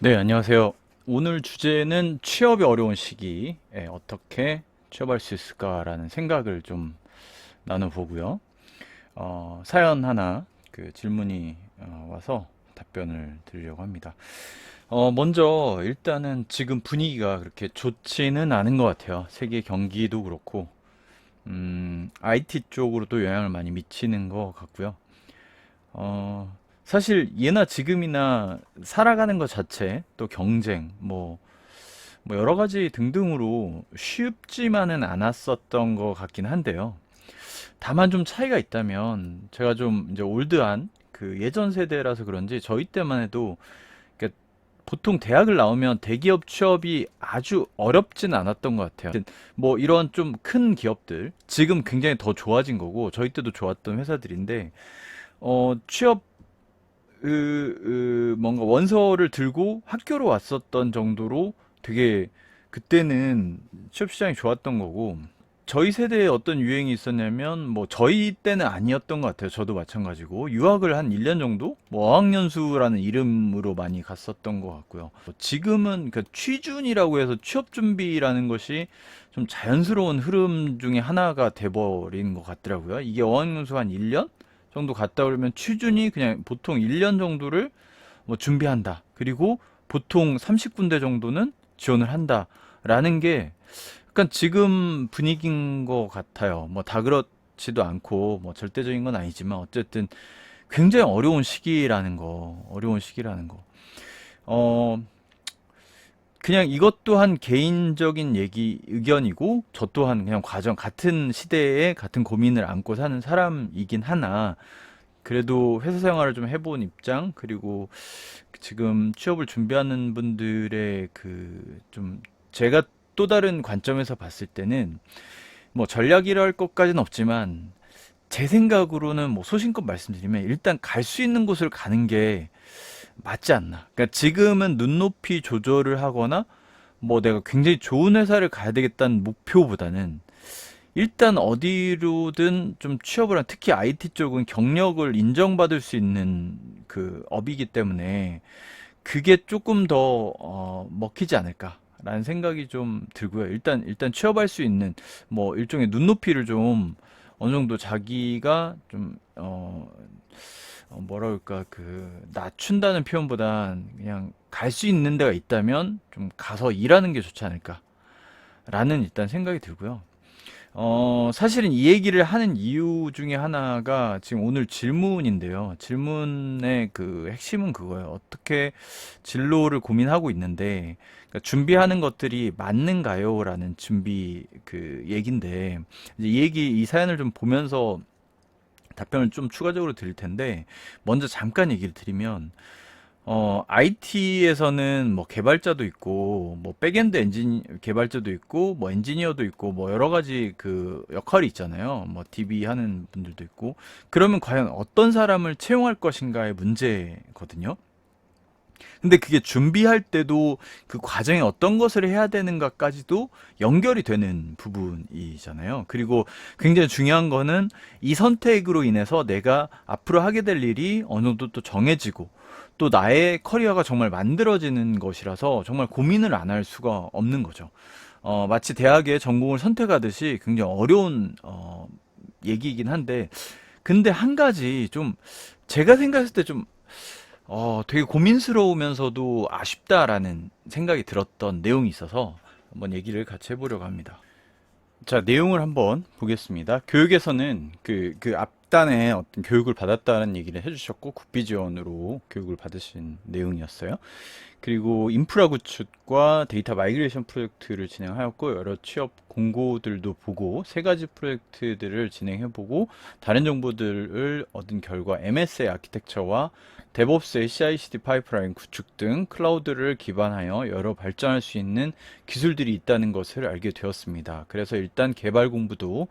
네, 안녕하세요. 오늘 주제는 취업이 어려운 시기에 어떻게 취업할 수 있을까라는 생각을 좀 나눠보고요. 사연 하나 질문이 와서 답변을 드리려고 합니다. 먼저 일단은 지금 분위기가 그렇게 좋지는 않은 것 같아요. 세계 경기도 그렇고, IT 쪽으로도 영향을 많이 미치는 것 같고요. 사실 예나 지금이나 살아가는 것 자체, 또 경쟁, 뭐 여러 가지 등등으로 쉽지만은 않았었던 것 같긴 한데요. 다만 좀 차이가 있다면 제가 좀 이제 올드한 예전 세대라서 그런지 저희 때만 해도 이렇게 보통 대학을 나오면 대기업 취업이 아주 어렵진 않았던 것 같아요. 뭐 이런 좀 큰 기업들 지금 굉장히 더 좋아진 거고 저희 때도 좋았던 회사들인데 취업 뭔가 원서를 들고 학교로 왔었던 정도로 되게 그때는 취업 시장이 좋았던 거고 저희 세대에 어떤 유행이 있었냐면 뭐 저희 때는 아니었던 것 같아요. 저도 마찬가지고 유학을 한 1년 정도 뭐 어학연수라는 이름으로 많이 갔었던 것 같고요. 지금은 그 취준이라고 해서 취업 준비라는 것이 좀 자연스러운 흐름 중에 하나가 돼버린 것 같더라고요. 이게 어학연수 한 1년 정도 갔다 오려면 취준이 그냥 보통 1년 정도를 뭐 준비한다. 그리고 보통 30군데 정도는 지원을 한다라는 게 약간 지금 분위기인 것 같아요. 뭐 다 그렇지도 않고 뭐 절대적인 건 아니지만 어쨌든 굉장히 어려운 시기라는 거. 어, 그냥 이것 또한 개인적인 의견이고 저 또한 그냥 같은 시대에 같은 고민을 안고 사는 사람이긴 하나 그래도 회사 생활을 좀 해본 입장, 그리고 지금 취업을 준비하는 분들의 좀 제가 또 다른 관점에서 봤을 때는 뭐 전략이랄 것까지는 없지만 제 생각으로는 뭐 소신껏 말씀드리면 일단 갈 수 있는 곳을 가는 게 맞지 않나. 그러니까 지금은 눈높이 조절을 하거나 뭐 내가 굉장히 좋은 회사를 가야 되겠다는 목표보다는 일단 어디로든 좀 취업을 한 특히 IT 쪽은 경력을 인정받을 수 있는 업이기 때문에 그게 조금 더 먹히지 않을까라는 생각이 좀 들고요. 일단 취업할 수 있는 뭐 일종의 눈높이를 좀 어느 정도 자기가 좀 뭐라 그럴까 낮춘다는 표현보단 그냥 갈 수 있는 데가 있다면 좀 가서 일하는 게 좋지 않을까라는 일단 생각이 들고요. 사실은 이 얘기를 하는 이유 중에 하나가 지금 오늘 질문인데요. 질문의 핵심은 그거예요. 어떻게 진로를 고민하고 있는데, 그러니까 준비하는 것들이 맞는가요? 라는 준비 얘긴데, 이제 이 사연을 좀 보면서 답변을 좀 추가적으로 드릴 텐데, 먼저 잠깐 얘기를 드리면, IT에서는 뭐 개발자도 있고, 뭐 백엔드 개발자도 있고, 뭐 엔지니어도 있고, 뭐 여러 가지 역할이 있잖아요. 뭐 DB 하는 분들도 있고. 그러면 과연 어떤 사람을 채용할 것인가의 문제거든요. 근데 그게 준비할 때도 그 과정에 어떤 것을 해야 되는가까지도 연결이 되는 부분이잖아요. 그리고 굉장히 중요한 거는 이 선택으로 인해서 내가 앞으로 하게 될 일이 어느 정도 또 정해지고 또 나의 커리어가 정말 만들어지는 것이라서 정말 고민을 안 할 수가 없는 거죠. 마치 대학에 전공을 선택하듯이 굉장히 어려운 얘기이긴 한데 근데 한 가지 좀 제가 생각했을 때좀 되게 고민스러우면서도 아쉽다라는 생각이 들었던 내용이 있어서 한번 얘기를 같이 해보려고 합니다. 자, 내용을 한번 보겠습니다. 교육에서는 그 앞단에 어떤 교육을 받았다는 얘기를 해주셨고, 국비 지원으로 교육을 받으신 내용이었어요. 그리고 인프라 구축과 데이터 마이그레이션 프로젝트를 진행하였고 여러 취업 공고들도 보고 세 가지 프로젝트들을 진행해보고 다른 정보들을 얻은 결과 MSA 아키텍처와 데브옵스의 CI/CD 파이프라인 구축 등 클라우드를 기반하여 여러 발전할 수 있는 기술들이 있다는 것을 알게 되었습니다. 그래서 일단 개발도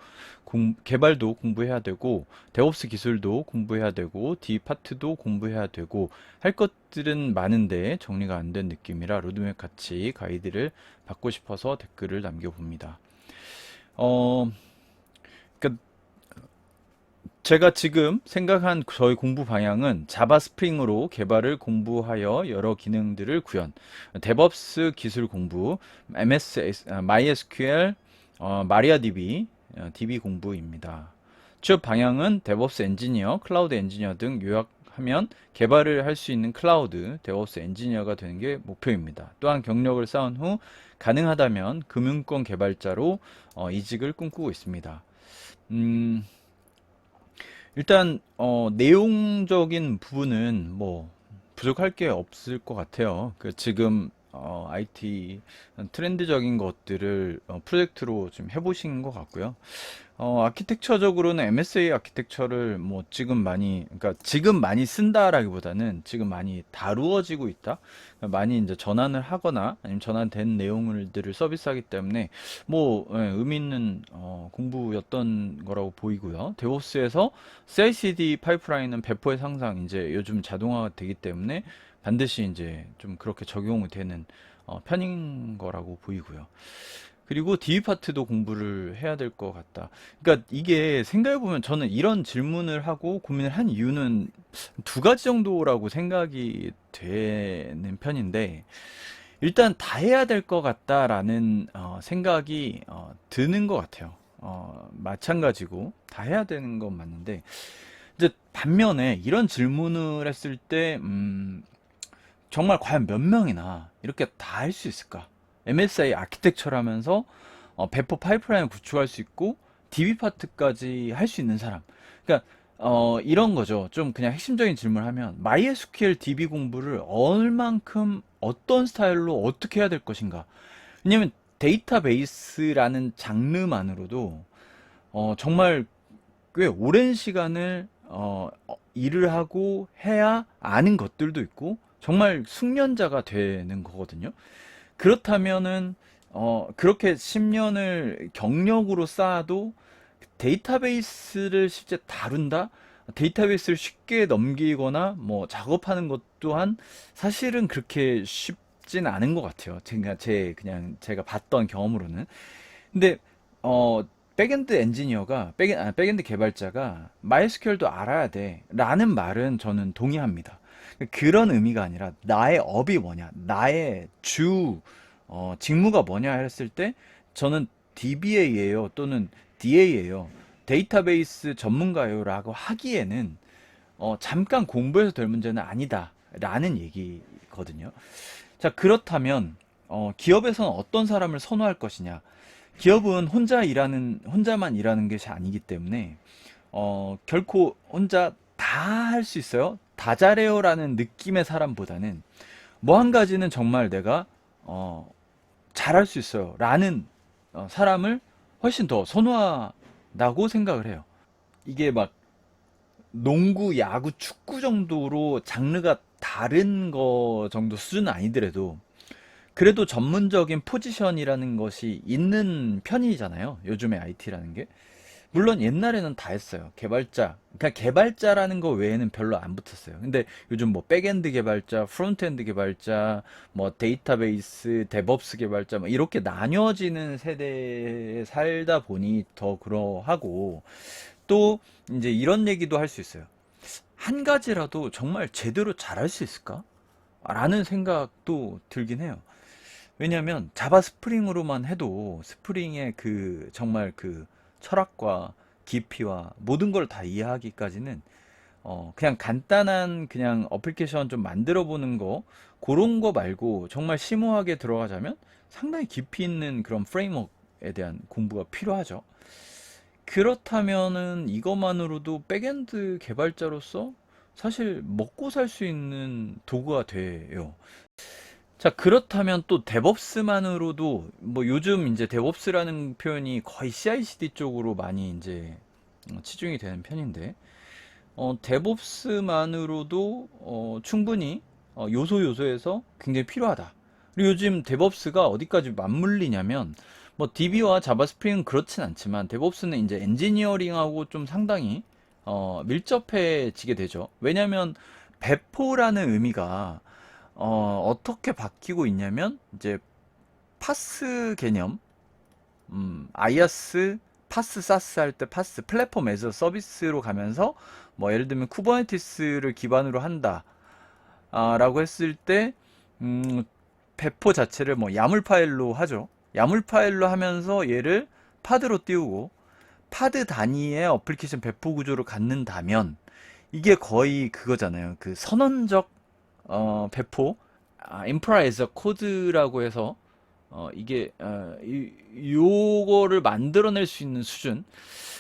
공부해야 되고 데브옵스 기술도 공부해야 되고 D 파트도 공부해야 되고 할 것들은 많은데 정리가 안 된 느낌이라 로드맵 같이 가이드를 받고 싶어서 댓글을 남겨봅니다. 어, 그러니까 제가 지금 생각한 저희 공부 방향은 자바 스프링으로 개발을 공부하여 여러 기능들을 구현, 데브옵스 기술 공부, MySQL, 마리아DB, DB 공부입니다. 취업 방향은 데브옵스 엔지니어, 클라우드 엔지니어 등 요약하면 개발을 할 수 있는 클라우드 데브옵스 엔지니어가 되는 게 목표입니다. 또한 경력을 쌓은 후 가능하다면 금융권 개발자로 이직을 꿈꾸고 있습니다. 음, 일단 내용적인 부분은 뭐 부족할 게 없을 것 같아요. 지금 IT 트렌드적인 것들을 프로젝트로 좀 해보신 것 같고요. 아키텍처적으로는 MSA 아키텍처를 뭐 지금 많이, 그러니까 지금 많이 쓴다라기보다는 지금 많이 다루어지고 있다. 그러니까 많이 이제 전환을 하거나 아니면 전환된 내용들을 서비스하기 때문에 뭐 의미 있는 공부였던 거라고 보이고요. 데보스에서 CI/CD 파이프라인은 배포의 상상 이제 요즘 자동화가 되기 때문에 반드시 이제 좀 그렇게 적용이 되는 편인 거라고 보이고요. 그리고 DB 파트도 공부를 해야 될 것 같다. 그러니까 이게 생각해보면 저는 이런 질문을 하고 고민을 한 이유는 두 가지 정도라고 생각이 되는 편인데, 일단 다 해야 될 것 같다라는 생각이 드는 것 같아요. 마찬가지고 다 해야 되는 건 맞는데, 이제 반면에 이런 질문을 했을 때, 정말 과연 몇 명이나 이렇게 다 할 수 있을까? MSI 아키텍처라면서 배포 파이프라인을 구축할 수 있고 DB 파트까지 할 수 있는 사람. 그러니까 이런 거죠. 좀 그냥 핵심적인 질문을 하면 MySQL DB 공부를 얼만큼 어떤 스타일로 어떻게 해야 될 것인가? 왜냐면 데이터베이스라는 장르만으로도 정말 꽤 오랜 시간을 일을 하고 해야 아는 것들도 있고 정말 숙련자가 되는 거거든요. 그렇다면은 그렇게 10년을 경력으로 쌓아도 데이터베이스를 실제 다룬다? 데이터베이스를 쉽게 넘기거나 뭐 작업하는 것 또한 사실은 그렇게 쉽진 않은 것 같아요. 그냥 제가 봤던 경험으로는. 근데 백엔드 엔지니어가 백엔드 개발자가 MySQL도 알아야 돼라는 말은 저는 동의합니다. 그런 의미가 아니라 나의 업이 뭐냐, 나의 주 직무가 뭐냐 했을 때 저는 DBA예요 또는 DA예요, 데이터베이스 전문가요라고 하기에는 잠깐 공부해서 될 문제는 아니다라는 얘기거든요. 자, 그렇다면 기업에서는 어떤 사람을 선호할 것이냐? 기업은 혼자만 일하는 것이 아니기 때문에 결코 혼자 다 할 수 있어요, 다 잘해요라는 느낌의 사람보다는 뭐 한 가지는 정말 내가 잘할 수 있어요 라는 사람을 훨씬 더 선호한다고 생각을 해요. 이게 막 농구, 야구, 축구 정도로 장르가 다른 거 정도 수준은 아니더라도 그래도 전문적인 포지션이라는 것이 있는 편이잖아요. 요즘에 IT라는 게. 물론 옛날에는 다 했어요. 개발자. 그러니까 개발자라는 거 외에는 별로 안 붙었어요. 근데 요즘 뭐 백엔드 개발자, 프론트엔드 개발자, 뭐 데이터베이스, 데브옵스 개발자, 뭐 이렇게 나뉘어지는 세대에 살다 보니 더 그러하고, 또 이제 이런 얘기도 할 수 있어요. 한 가지라도 정말 제대로 잘할 수 있을까? 라는 생각도 들긴 해요. 왜냐면 자바 스프링으로만 해도 스프링의 정말 철학과 깊이와 모든 걸 다 이해하기까지는 그냥 간단한 그냥 어플리케이션 좀 만들어 보는 거, 그런 거 말고 정말 심오하게 들어가자면 상당히 깊이 있는 그런 프레임워크에 대한 공부가 필요하죠. 그렇다면은 이것만으로도 백엔드 개발자로서 사실 먹고 살 수 있는 도구가 돼요. 자, 그렇다면 또 데브옵스만으로도 뭐 요즘 이제 데브옵스라는 표현이 거의 CI/CD 쪽으로 많이 이제 치중이 되는 편인데, 데브옵스만으로도 충분히 요소에서 굉장히 필요하다. 그리고 요즘 데브옵스가 어디까지 맞물리냐면, 뭐 DB와 자바 스프링은 그렇진 않지만 데브옵스는 이제 엔지니어링하고 좀 상당히 밀접해지게 되죠. 왜냐면 배포라는 의미가 어떻게 바뀌고 있냐면 이제 파스 개념, 아이아스 파스 사스 할 때 파스 플랫폼 에서 서비스로 가면서 뭐 예를 들면 쿠버네티스를 기반으로 한다 라고 했을 때 배포 자체를 뭐 야물 파일로 하죠. 야물 파일로 하면서 얘를 파드로 띄우고 파드 단위의 어플리케이션 배포 구조를 갖는다면 이게 거의 그거잖아요. 그 선언적 배포 인프라 에서 코드라고 해서 이게 요거를 만들어낼 수 있는 수준.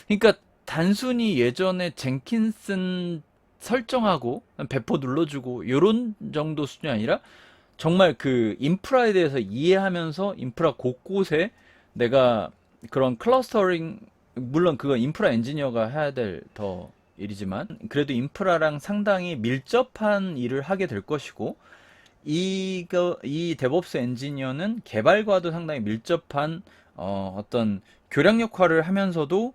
그러니까 단순히 예전에 젠킨슨 설정하고 배포 눌러주고 요런 정도 수준이 아니라 정말 그 인프라에 대해서 이해하면서 인프라 곳곳에 내가 그런 클러스터링, 물론 그건 인프라 엔지니어가 해야 될 더 일이지만 그래도 인프라랑 상당히 밀접한 일을 하게 될 것이고, 이 데브옵스 엔지니어는 개발과도 상당히 밀접한 어떤 교량 역할을 하면서도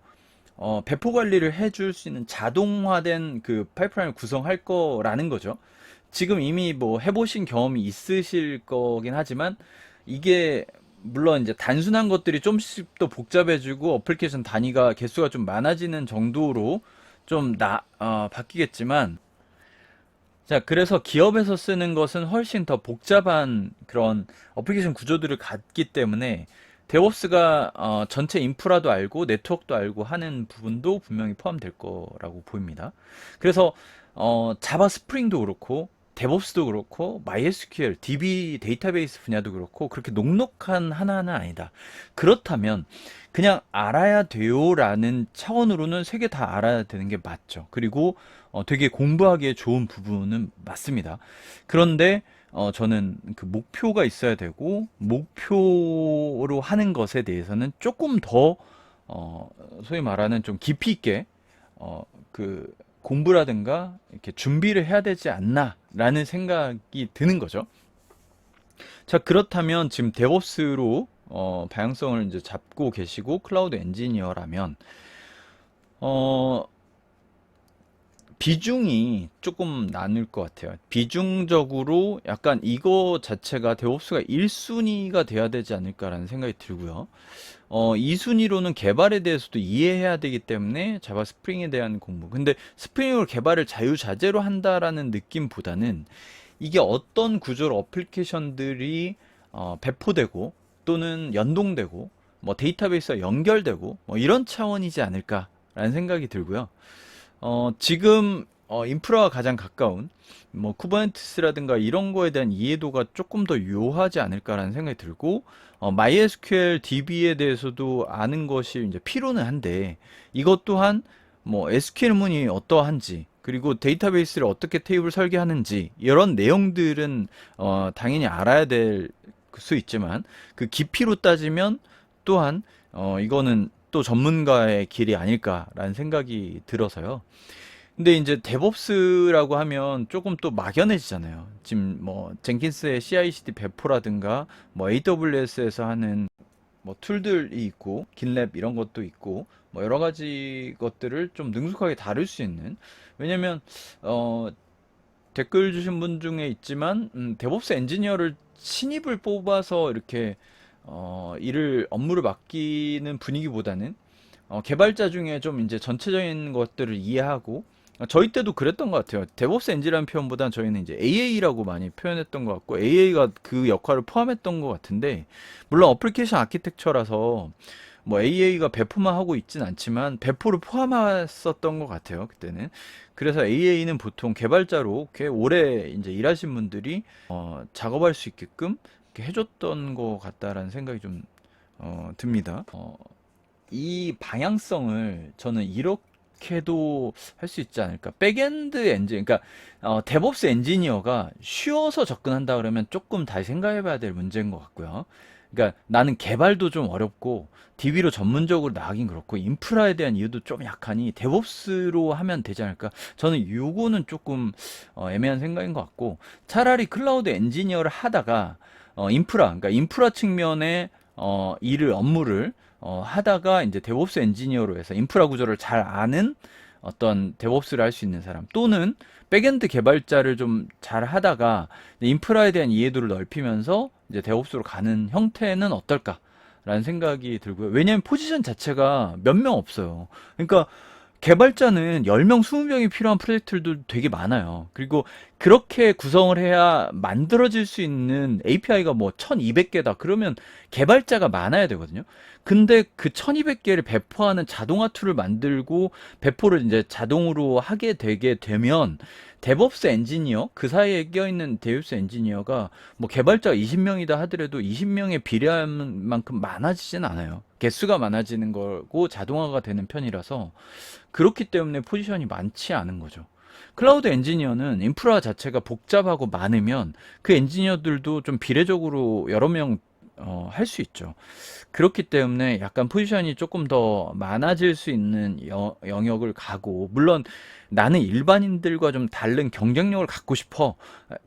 배포 관리를 해줄 수 있는 자동화된 그 파이프라인을 구성할 거라는 거죠. 지금 이미 뭐 해보신 경험이 있으실 거긴 하지만 이게 물론 이제 단순한 것들이 좀씩 더 복잡해지고 어플리케이션 단위가 개수가 좀 많아지는 정도로 좀 바뀌겠지만, 자, 그래서 기업에서 쓰는 것은 훨씬 더 복잡한 그런 어플리케이션 구조들을 갖기 때문에 데브옵스가 전체 인프라도 알고 네트워크도 알고 하는 부분도 분명히 포함될 거라고 보입니다. 그래서 자바 스프링도 그렇고 데브옵스도 그렇고 MySQL, DB 데이터베이스 분야도 그렇고 그렇게 녹록한 하나하나 아니다. 그렇다면 그냥 알아야 돼요라는 차원으로는 세 개 다 알아야 되는 게 맞죠. 그리고 되게 공부하기에 좋은 부분은 맞습니다. 그런데 저는 그 목표가 있어야 되고 목표로 하는 것에 대해서는 조금 더 소위 말하는 좀 깊이 있게 그 공부라든가 이렇게 준비를 해야 되지 않나라는 생각이 드는 거죠. 자, 그렇다면 지금 데브옵스로 방향성을 이제 잡고 계시고 클라우드 엔지니어라면 비중이 조금 나눌 것 같아요. 비중적으로 약간 이거 자체가 데브옵스가 1순위가 돼야 되지 않을까라는 생각이 들고요. 2순위로는 개발에 대해서도 이해해야 되기 때문에 자바 스프링에 대한 공부. 근데 스프링으로 개발을 자유자재로 한다라는 느낌보다는 이게 어떤 구조로 어플리케이션들이 배포되고 또는 연동되고 뭐 데이터베이스와 연결되고 뭐 이런 차원이지 않을까라는 생각이 들고요. 지금 인프라가 가장 가까운 뭐 쿠버네티스라든가 이런 거에 대한 이해도가 조금 더 유효하지 않을까라는 생각이 들고, MySQL DB에 대해서도 아는 것이 이제 필요는 한데 이것 또한 뭐 SQL문이 어떠한지 그리고 데이터베이스를 어떻게 테이블 설계하는지 이런 내용들은 당연히 알아야 될 수 있지만 그 깊이로 따지면 또한 이거는 또 전문가의 길이 아닐까라는 생각이 들어서요. 근데 이제 데브옵스라고 하면 조금 또 막연해지잖아요. 지금 뭐 젠킨스의 CI/CD 배포라든가 뭐 AWS에서 하는 뭐 툴들이 있고 긴랩 이런 것도 있고 뭐 여러 가지 것들을 좀 능숙하게 다룰 수 있는, 왜냐면 댓글 주신 분 중에 있지만 데브옵스 엔지니어를 신입을 뽑아서 이렇게 업무를 맡기는 분위기보다는 개발자 중에 좀 이제 전체적인 것들을 이해하고, 저희 때도 그랬던 것 같아요. 데브옵스 엔지라는 표현보다는 저희는 이제 AA라고 많이 표현했던 것 같고 AA가 그 역할을 포함했던 것 같은데, 물론 어플리케이션 아키텍처라서 뭐 AA가 배포만 하고 있진 않지만 배포를 포함했었던 것 같아요, 그때는. 그래서 AA는 보통 개발자로 꽤 오래 이제 일하신 분들이 작업할 수 있게끔 이렇게 해줬던 것 같다라는 생각이 좀 듭니다. 이 방향성을 저는 이렇게도 할 수 있지 않을까. 백엔드 엔진, 그러니까 데브옵스 엔지니어가 쉬워서 접근한다 그러면 조금 다시 생각해봐야 될 문제인 것 같고요. 그러니까 나는 개발도 좀 어렵고 DB로 전문적으로 나가긴 그렇고 인프라에 대한 이유도 좀 약하니 데브옵스로 하면 되지 않을까. 저는 요거는 조금 애매한 생각인 것 같고, 차라리 클라우드 엔지니어를 하다가 그러니까 인프라 측면의 업무를 하다가 이제 데브옵스 엔지니어로 해서 인프라 구조를 잘 아는 어떤 데브옵스를 할 수 있는 사람, 또는 백엔드 개발자를 좀 잘 하다가 인프라에 대한 이해도를 넓히면서 이제 데브옵스로 가는 형태는 어떨까 라는 생각이 들고요. 왜냐면 포지션 자체가 몇 명 없어요. 그러니까 개발자는 10명, 20명이 필요한 프로젝트들도 되게 많아요. 그리고 그렇게 구성을 해야 만들어질 수 있는 API가 뭐 1200개다. 그러면 개발자가 많아야 되거든요. 근데 그 1200개를 배포하는 자동화 툴을 만들고 배포를 이제 자동으로 하게 되게 되면 데브옵스 엔지니어, 그 사이에 껴있는 데브옵스 엔지니어가 뭐 개발자가 20명이다 하더라도 20명에 비례할 만큼 많아지진 않아요. 개수가 많아지는 거고 자동화가 되는 편이라서 그렇기 때문에 포지션이 많지 않은 거죠. 클라우드 엔지니어는 인프라 자체가 복잡하고 많으면 그 엔지니어들도 좀 비례적으로 여러 명 할 수 있죠. 그렇기 때문에 약간 포지션이 조금 더 많아질 수 있는 영역을 가고, 물론 나는 일반인들과 좀 다른 경쟁력을 갖고 싶어.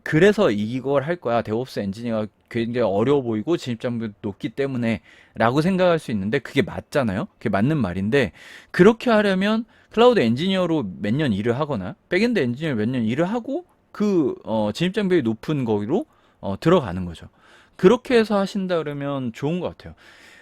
그래서 이걸 할 거야. 데브옵스 엔지니어가 굉장히 어려워 보이고 진입장벽이 높기 때문에 라고 생각할 수 있는데 그게 맞잖아요. 그게 맞는 말인데 그렇게 하려면 클라우드 엔지니어로 몇 년 일을 하거나 백엔드 엔지니어 몇 년 일을 하고 그 진입장벽이 높은 거기로 들어가는 거죠. 그렇게 해서 하신다 그러면 좋은 것 같아요.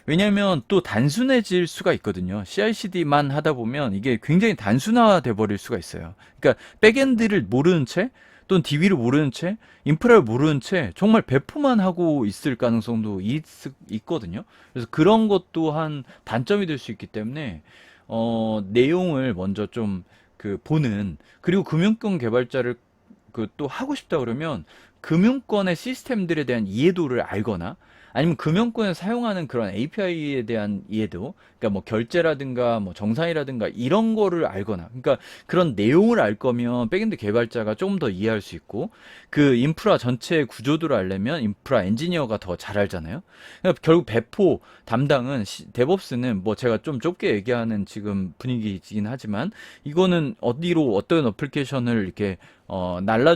왜냐면 또 단순해질 수가 있거든요. CI/CD만 하다 보면 이게 굉장히 단순화돼 버릴 수가 있어요. 그러니까 백엔드를 모르는 채 또는 DB를 모르는 채 인프라를 모르는 채 정말 배포만 하고 있을 가능성도 있거든요. 그래서 그런 것 또한 단점이 될 수 있기 때문에 내용을 먼저 좀 그 보는, 그리고 금융권 개발자를 그 또 하고 싶다 그러면 금융권의 시스템들에 대한 이해도를 알거나 아니면 금융권에 사용하는 그런 API에 대한 이해도, 그러니까 뭐 결제라든가 뭐 정산이라든가 이런 거를 알거나, 그러니까 그런 내용을 알 거면 백엔드 개발자가 조금 더 이해할 수 있고, 그 인프라 전체의 구조도를 알려면 인프라 엔지니어가 더 잘 알잖아요. 그러니까 결국 배포 담당은 데브옵스는 뭐 제가 좀 좁게 얘기하는 지금 분위기이긴 하지만 이거는 어디로 어떤 어플리케이션을 이렇게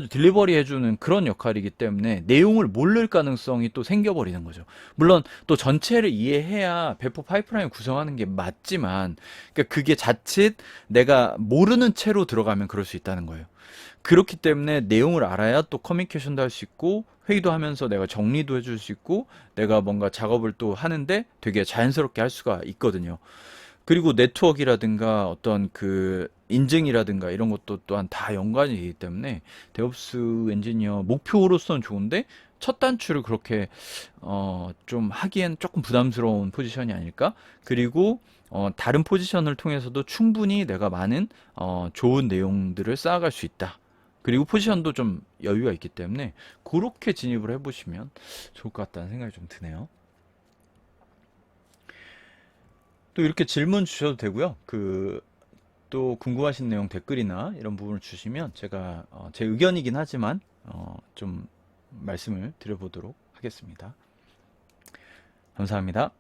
딜리버리 해주는 그런 역할이기 때문에 내용을 모를 가능성이 또 생겨버리는 거죠. 물론 또 전체를 이해해야 배포 파이프라인 구성하는 게 맞지만, 그러니까 그게 자칫 내가 모르는 채로 들어가면 그럴 수 있다는 거예요. 그렇기 때문에 내용을 알아야 또 커뮤니케이션도 할 수 있고 회의도 하면서 내가 정리도 해줄 수 있고 내가 뭔가 작업을 또 하는데 되게 자연스럽게 할 수가 있거든요. 그리고 네트워크라든가 어떤 그 인증이라든가 이런 것도 또한 다 연관이 되기 때문에 데브옵스 엔지니어 목표로서는 좋은데 첫 단추를 그렇게 좀 하기엔 조금 부담스러운 포지션이 아닐까? 그리고 다른 포지션을 통해서도 충분히 내가 많은 좋은 내용들을 쌓아갈 수 있다. 그리고 포지션도 좀 여유가 있기 때문에 그렇게 진입을 해보시면 좋을 것 같다는 생각이 좀 드네요. 또 이렇게 질문 주셔도 되고요. 또 궁금하신 내용 댓글이나 이런 부분을 주시면 제가 제 의견이긴 하지만 좀 말씀을 드려보도록 하겠습니다. 감사합니다.